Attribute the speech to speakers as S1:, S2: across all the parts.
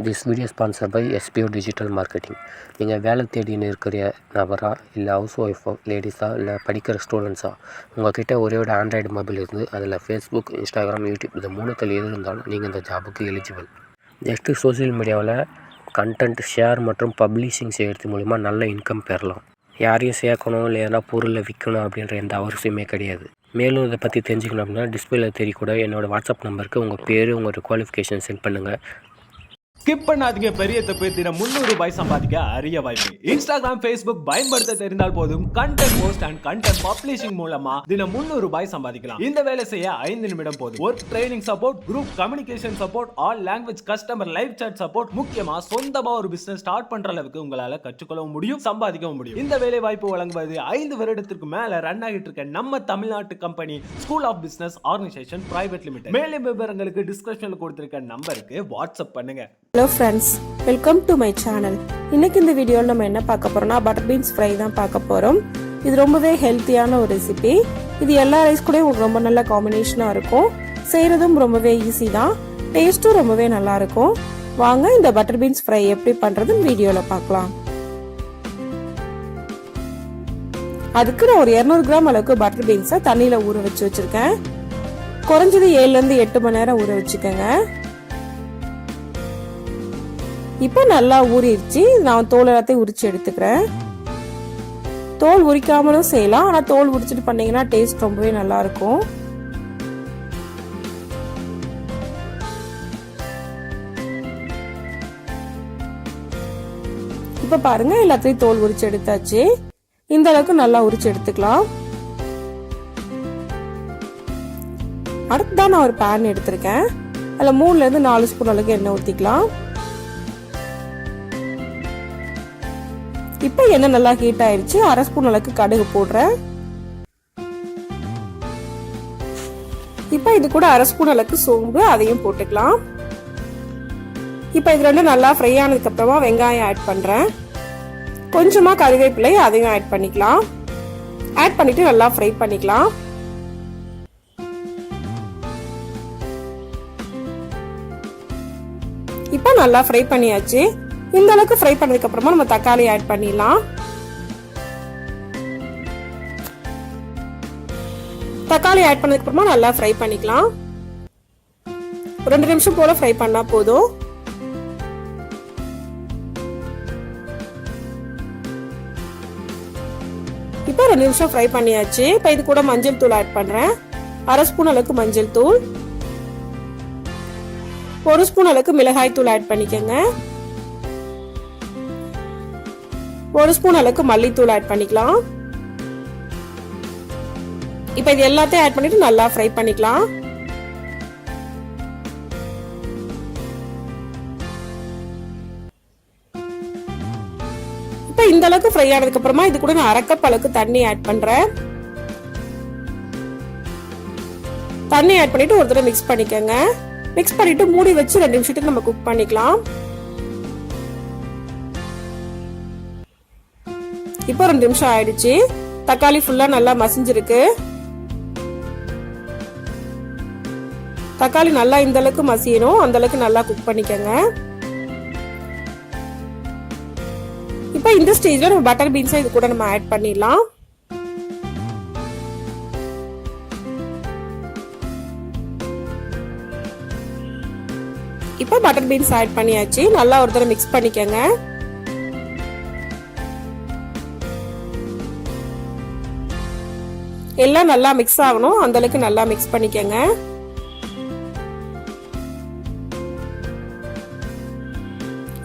S1: This video is sponsored by SPO Digital Marketing. நீங்கள் வேலை தேடின்னு இருக்கிற நபரா இல்லை ஹவுஸ் ஒய்ஃபோ லேடிஸா இல்லை படிக்கிற ஸ்டூடெண்ட்ஸா உங்கள்கிட்ட ஒரே ஒரு ஆண்ட்ராய்டு மொபைல் இருந்து அதில் ஃபேஸ்புக், இன்ஸ்டாகிராம், யூடியூப் இந்த மூணுத்தில் எது இருந்தாலும் நீங்கள் இந்த ஜாபுக்கு எலிஜிபிள். நெக்ஸ்ட்டு சோசியல் மீடியாவில் கண்டென்ட் ஷேர் மற்றும் பப்ளிஷிங் செய்கிறது மூலிமா நல்ல இன்கம் பெறலாம். யாரையும் சேர்க்கணும் இல்லை எதனா பொருளை விற்கணும் அப்படின்ற எந்த அவசியமே கிடையாது. மேலும் இதை பற்றி தெரிஞ்சுக்கணும் அப்படின்னா டிஸ்பிளேல தெரியக்கூட என்னோடய வாட்ஸ்அப் நம்பருக்கு உங்கள் பேர் உங்களோட குவாலிஃபிகேஷன் சென்ட் பண்ணுங்கள்.
S2: ஸ்கிப் பண்ணாதீங்க. பெரிய தப்பு. தினம் ₹300 சம்பாதிக்க அரிய வாய்ப்பு. இன்ஸ்டாகிராம், ஃபேஸ்புக் பயன்படுத்த தெரிந்தால் போதும். Content post and content publishing மூலமா தினம் ₹300 சம்பாதிக்கலாம். இந்த வேலை செய்ய 5 நிமிடம் போதும். Work training support, group communication support, all language customer live chat support, முக்கியமா சொந்தமா ஒரு பிசினஸ் ஸ்டார்ட் பண்ற அளவுக்கு உங்களால கற்றுக்கொள்ளவும் முடியும், சம்பாதிக்கவும் முடியும். இந்த வேலை வாய்ப்பு வழங்குவது 5 வருடத்திற்கு மேல ரன் ஆகிட்டு இருக்க நம்ம தமிழ்நாட்டு company school of business organisation private limited. மேலும் விவரங்களுக்கு டிஸ்கிரிப்ஷன்ல கொடுத்திருக்க நம்பருக்கு வாட்ஸ்அப் பண்ணுங்க.
S3: Hello friends, welcome to my channel. இன்னைக்கு இந்த வீடியோவில் நம்ம என்ன பார்க்க போறோம்னா பட்டர் பீன்ஸ் ஃப்ரை தான் பார்க்க போறோம். இது ரொம்பவே ஹெல்த்தியான ஒரு ரெசிபி. இது எல்லா ரைஸ் கூட உங்களுக்கு ரொம்ப நல்ல காம்பினேஷனாக இருக்கும். செய்யறதும் ரொம்பவே ஈஸி தான், டேஸ்ட்டும் ரொம்பவே நல்லா இருக்கும். வாங்க இந்த பட்டர் பீன்ஸ் ஃப்ரை எப்படி பண்றதுன்னு வீடியோவில் பார்க்கலாம். அதுக்கு நான் ஒரு 200 கிராம் அளவுக்கு பட்டர் பீன்ஸை தண்ணியில் ஊற வச்சு வச்சிருக்கேன். குறைஞ்சது 7 to 8 மணி நேரம் ஊற வச்சுக்கோங்க. இப்போ நல்லா ஊறிடுச்சு. நான் தோல் எல்லாத்தையும் உரிச்சு எடுத்துக்கிறேன். தோல் உரிக்காமலும் செய்யலாம், ஆனால் தோல் உரிச்சிட்டு பண்ணீங்கன்னா டேஸ்ட் ரொம்பவே நல்லா இருக்கும். இப்போ பாருங்க, எல்லாத்தையும் தோல் உரிச்சு எடுத்தாச்சு. இந்த அளவுக்கு நல்லா உரிச்சு எடுத்துக்கலாம். அடுத்துதான் நான் ஒரு பேன் எடுத்திருக்கேன். அதில் 3 to 4 ஸ்பூன் அளவுக்கு எண்ணெய் ஊற்றிக்கலாம். இப்போ எண்ணெய் நல்லா ஹீட் ஆயிடுச்சு. 1/2 ஸ்பூன் அளவுக்கு கடுகு போடுறேன். இப்போ இது கூட 1/2 ஸ்பூன் அளவுக்கு சோம்பு, அதையும் போட்டுக்கலாம். இப்போ இது ரெண்டும் நல்லா ஃப்ரை ஆனதுக்கு அப்புறமா வெங்காயம் ஆட் பண்றேன். கொஞ்சமா கறிவேப்பிலை, அதையும் ஆட் பண்ணிக்கலாம். ஆட் பண்ணிட்டு நல்லா ஃப்ரை பண்ணிக்கலாம். இப்போ நல்லா ஃப்ரை பண்ணியாச்சு. இந்த அளவுக்கு ஃப்ரை பண்ணதுக்கு அப்புறமா நம்ம தக்காளி ஆட் பண்ணிடலாம். தக்காளி ஆட் பண்ணதுக்கு அப்புறமா நல்லா ஃப்ரை பண்ணிக்கலாம். 2 நிமிஷம் போல ஃப்ரை பண்ணா போதும். இப்போ 2 நிமிஷம் ஃப்ரை பண்ணியாச்சு. இப்போ இது கூட மஞ்சள் தூள் ஆட் பண்றேன். 1/2 ஸ்பூன் அளவுக்கு மஞ்சள் தூள், 1 ஸ்பூன் அளவுக்கு மிளகாய் தூள் ஆட் பண்ணிக்கோங்க. 1 ஸ்பூன் அளவுக்கு மல்லித்தூள் ஆட் பண்ணிக்கலாம். இப்போ இது எல்லாத்தையும் ஆட் பண்ணிட்டு நல்லா ஃப்ரை பண்ணிக்கலாம். இப்போ இந்த அளவுக்கு ஃப்ரை ஆனதுக்கு அப்புறமா இது கூட நான் 1/2 கப் அளவுக்கு தண்ணி ஆட் பண்றேன். தண்ணி ஆட் பண்ணிட்டு ஒரு தடவை மிக்ஸ் பண்ணிக்கோங்க. மிக்ஸ் பண்ணிட்டு மூடி வச்சு 2 நிமிஷத்துக்கு நம்ம குக் பண்ணிக்கலாம். இப்போ 2 நிமிஷம் ஆயிடுச்சு. தக்காளி ஃபுல்லா நல்லா மசிஞ்சிருக்கு. தக்காளி நல்லா இந்த அளவுக்கு மசியணும், அந்த அளவுக்கு நல்லா குக் பண்ணிக்கோங்க. இப்போ இந்த ஸ்டேஜ்ல நம்ம பட்டர் பீன்ஸை இது கூட நம்ம ஆட் பண்ணிடலாம். இப்போ பட்டர் பீன்ஸ் ஆட் பண்ணியாச்சு. நல்லா ஒரு தடவை மிக்ஸ் பண்ணிக்கோங்க. எல்லாம் நல்லா மிக்ஸ் ஆகணும், அந்த அளவுக்கு நல்லா மிக்ஸ் பண்ணிக்கங்க.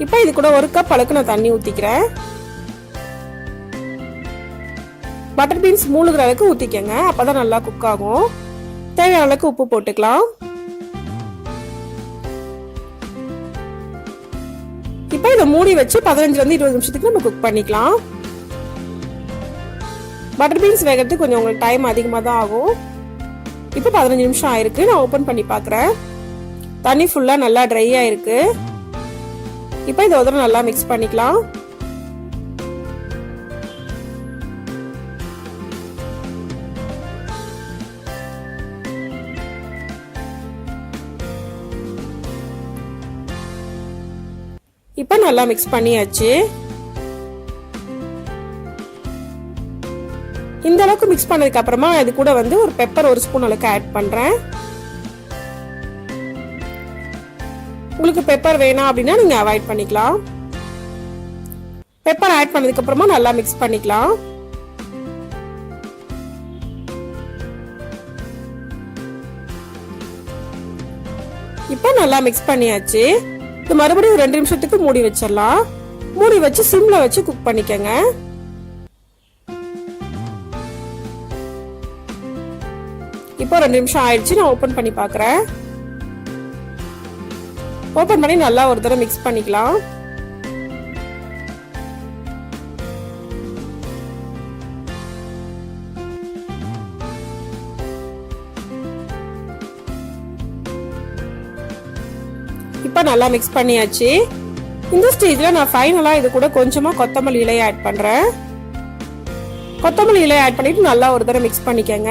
S3: இப்போ இது கூட 1 கப் அளவுக்கு நான் தண்ணி ஊத்திக்கிறேன். பட்டர் பீன்ஸ் மூழ்கிற அளவுக்கு ஊத்திக்கங்க, அப்பதான் நல்லா குக் ஆகும். தேவையான அளவுக்கு உப்பு போட்டுக்கலாம். இப்போ இதை மூடி வச்சு 15 to 20 நிமிஷத்துக்கு நம்ம குக் பண்ணிக்கலாம். பட்டர் பீன்ஸ் வேகிறதுக்கு கொஞ்சம் உங்களுக்கு டைம் அதிகமாக தான் ஆகும். இப்போ 15 நிமிஷம் ஆயிருக்கு. நான் ஓப்பன் பண்ணி பார்க்குறேன். தண்ணி ஃபுல்லாக நல்லா ட்ரை ஆயிருக்கு. இப்போ இதை ஒரு நல்லா மிக்ஸ் பண்ணிக்கலாம். இப்போ நல்லா மிக்ஸ் பண்ணியாச்சு. இந்த அளவுக்கு மிக்ஸ் பண்ணதுக்கு அப்புறமா இது கூட வந்து ஒரு பெப்பர் 1 ஸ்பூன் அளவுக்கு ஆட் பண்றேன். உங்களுக்கு பெப்பர் வேணாம் அப்படின்னா நீங்க அவாய்ட் பண்ணிக்கலாம். பெப்பர் ஆட் பண்ணதுக்கு அப்புறமா நல்லா மிக்ஸ் பண்ணிக்கலாம். இப்போ நல்லா மிக்ஸ் பண்ணியாச்சு. இது மறுபடியும் 2 நிமிஷத்துக்கு மூடி வச்சிடலாம். மூடி வச்சு சிம்ல வச்சு குக் பண்ணிக்கங்க. இப்போ 2 நிமிஷம் ஆயிடுச்சு. நான் ஓபன் பண்ணி பார்க்கறேன். ஓபன் பண்ணி நல்லா ஒரு தடவை மிக்ஸ் பண்ணிக்கலாம். இப்போ நல்லா மிக்ஸ் பண்ணியாச்சு. இந்த ஸ்டேஜ்ல நான் ஃபைனலா இது கூட கொஞ்சமா கொத்தமல்லி இலை ஆட் பண்றேன். கொத்தமல்லி இலை ஆட் பண்ணிட்டு நல்லா ஒரு தடவை மிக்ஸ் பண்ணிக்கங்க.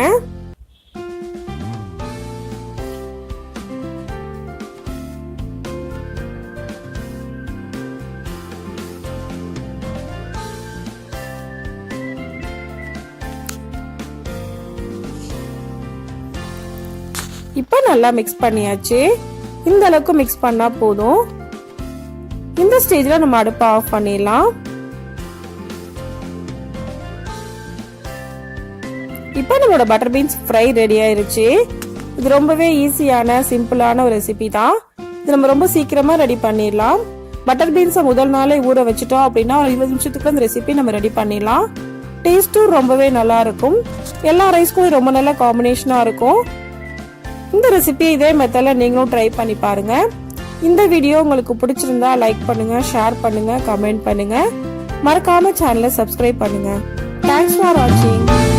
S3: இப்போ நல்லா மிக்ஸ் பண்ணியாச்சு. இந்த அளவுக்கு மிக்ஸ் பண்ணா போதும். இந்த ஸ்டேஜ்ல நம்ம அடுப்பை ஆஃப் பண்ணிடலாம். இப்போ நம்மளோட பட்டர் பீன்ஸ் ஃப்ரை ரெடி ஆயிருச்சு. இது ரொம்பவே ஈஸியான சிம்பிளான ஒரு ரெசிபி தான். இது நம்ம ரொம்ப சீக்கிரமா ரெடி பண்ணிடலாம். பட்டர் பீன்ஸை முதல் நாளே ஊற வச்சுட்டோம் அப்படின்னா 20 நிமிஷத்துக்கு இந்த ரெசிபி நம்ம ரெடி பண்ணிடலாம். டேஸ்ட்டும் ரொம்பவே நல்லா இருக்கும். எல்லா ரைஸ்க்கும் ரொம்ப நல்ல காம்பினேஷனா இருக்கும். இந்த ரெசிபி இதே மெத்தட்ல நீங்களும் ட்ரை பண்ணி பாருங்க. இந்த வீடியோ உங்களுக்கு பிடிச்சிருந்தா லைக் பண்ணுங்க, ஷேர் பண்ணுங்க, கமெண்ட் பண்ணுங்க. மறக்காம சேனலை சப்ஸ்கிரைப் பண்ணுங்க. தேங்க்ஸ் ஃபார் வாட்சிங்.